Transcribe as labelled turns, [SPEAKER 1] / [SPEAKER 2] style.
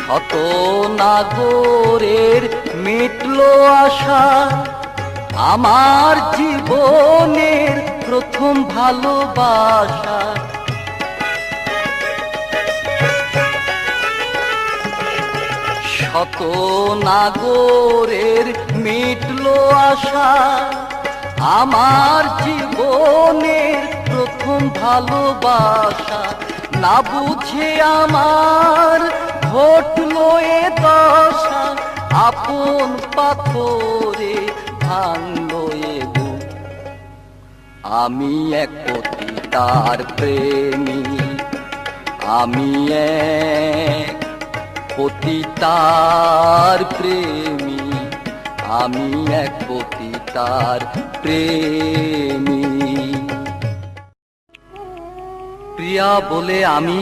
[SPEAKER 1] শত নাগরের মিটলো আশা, আমার জীবনের প্রথম ভালোবাসা। শত নাগরের মিটলো আশা, আমার জীবনের প্রথম ভালোবাসা। না বুঝে আমার ঘটলো এ দশা, আপন পাথরে ভাঙলো এ বুক। আমি এক পতিতার প্রেমী, আমি এক পতিতার প্রেমী, আমি এক পতিতার প্রেমী। প্রিয়া বলে আমি